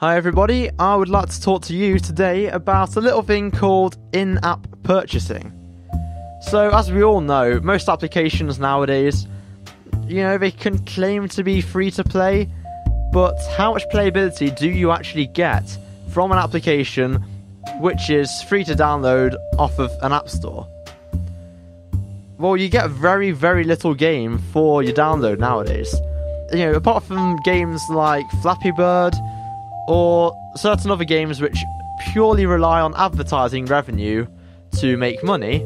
Hi everybody, I would like to talk to you today about a little thing called in-app purchasing. So as we all know, most applications nowadays, they can claim to be free to play, but how much playability do you actually get from an application which is free to download off of an app store? Well, you get very, very little game for your download nowadays. Apart from games like Flappy Bird, or certain other games which purely rely on advertising revenue to make money,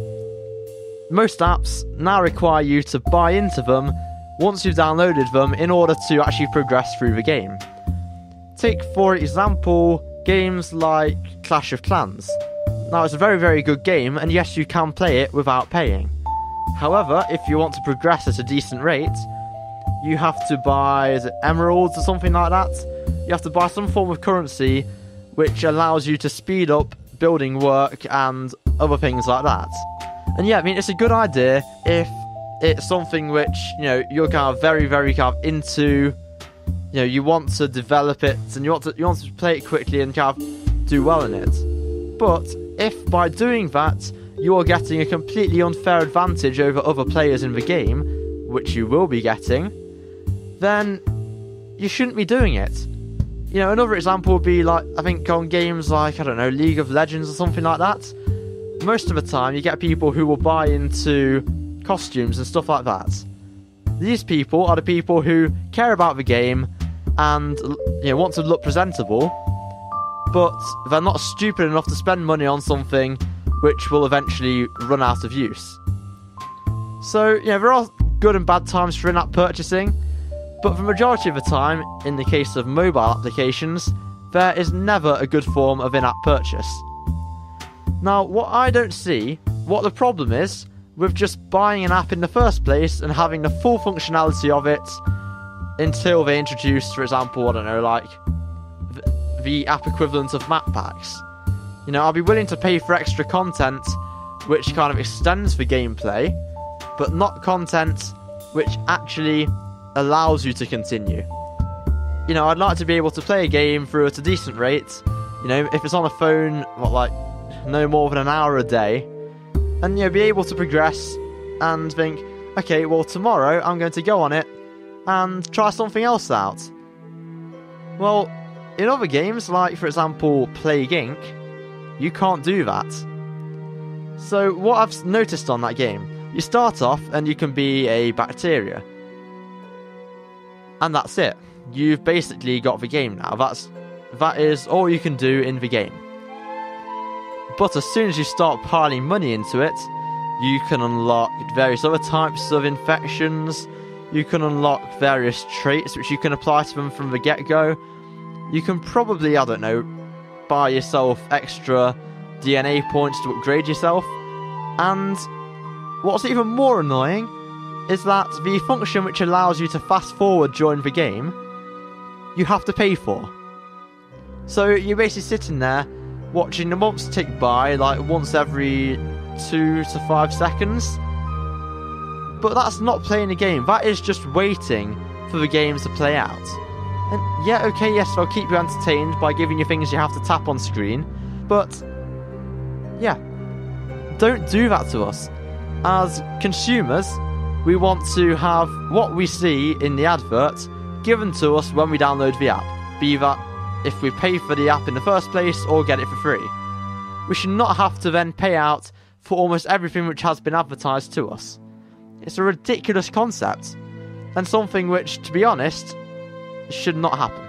most apps now require you to buy into them once you've downloaded them in order to actually progress through the game. Take, for example, games like Clash of Clans. Now, it's a very, very good game, and yes, you can play it without paying. However, if you want to progress at a decent rate, you have to buy emeralds or something like that. You have to buy some form of currency which allows you to speed up building work and other things like that. And yeah, it's a good idea if it's something which, you're kind of very, very kind of into, you want to develop it and you want to play it quickly and kind of do well in it. But if by doing that, you're getting a completely unfair advantage over other players in the game, which you will be getting, then you shouldn't be doing it. Another example would be like, I think on games like, League of Legends or something like that. Most of the time, you get people who will buy into costumes and stuff like that. These people are the people who care about the game and, want to look presentable, but they're not stupid enough to spend money on something which will eventually run out of use. So, there are good and bad times for in-app purchasing, but the majority of the time, in the case of mobile applications, there is never a good form of in-app purchase. Now, what I don't see, what the problem is with just buying an app in the first place and having the full functionality of it until they introduce, for example, the app equivalent of map packs. I'll be willing to pay for extra content which kind of extends the gameplay, but not content which actually allows you to continue. I'd like to be able to play a game through at a decent rate, if it's on a phone, no more than an hour a day, and be able to progress and think, okay, well, tomorrow I'm going to go on it and try something else out. Well, in other games, like for example Plague Inc., you can't do that. So what I've noticed on that game, you start off and you can be a bacteria, and that's it. You've basically got the game now. That is all you can do in the game. But as soon as you start piling money into it, you can unlock various other types of infections. You can unlock various traits which you can apply to them from the get-go. You can probably, buy yourself extra DNA points to upgrade yourself. And what's even more annoying is that the function which allows you to fast forward during the game, you have to pay for. So you're basically sitting there watching the months tick by once every 2 to 5 seconds. But that's not playing the game, that is just waiting for the game to play out. And yeah, okay, yes, they'll keep you entertained by giving you things you have to tap on screen, but yeah, don't do that to us. As consumers, we want to have what we see in the advert given to us when we download the app, be that if we pay for the app in the first place or get it for free. We should not have to then pay out for almost everything which has been advertised to us. It's a ridiculous concept, and something which, to be honest, should not happen.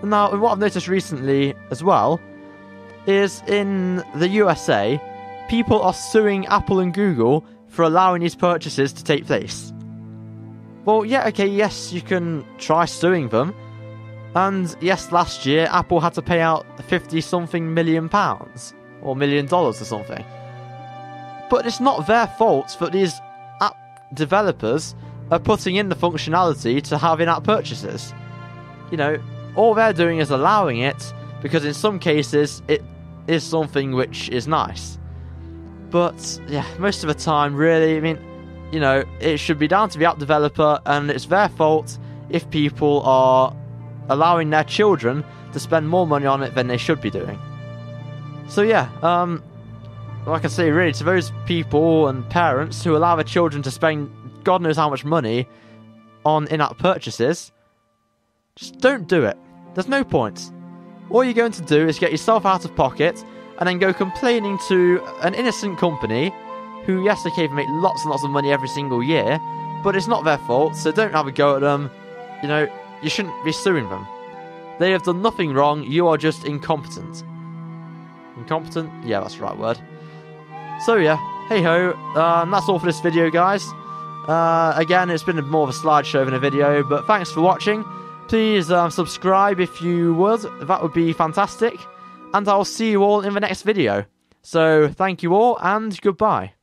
Now, what I've noticed recently as well is in the USA, people are suing Apple and Google for allowing these purchases to take place. Well, yeah, okay, yes, you can try suing them. And yes, last year, Apple had to pay out 50-something million pounds, or $1 million or something. But it's not their fault that these app developers are putting in the functionality to have in-app purchases. All they're doing is allowing it, because in some cases, it is something which is nice. But, yeah, most of the time, really, it should be down to the app developer, and it's their fault if people are allowing their children to spend more money on it than they should be doing. So yeah, like I say, really, to those people and parents who allow their children to spend God knows how much money on in-app purchases, just don't do it. There's no point. All you're going to do is get yourself out of pocket and then go complaining to an innocent company who, yes, okay, they make lots and lots of money every single year, but it's not their fault, so don't have a go at them. You know, you shouldn't be suing them. They have done nothing wrong, you are just incompetent. Incompetent? Yeah, that's the right word. So yeah, hey-ho, that's all for this video, guys. Again, it's been more of a slideshow than a video, but thanks for watching. Please subscribe if you would, that would be fantastic. And I'll see you all in the next video. So, thank you all, and goodbye.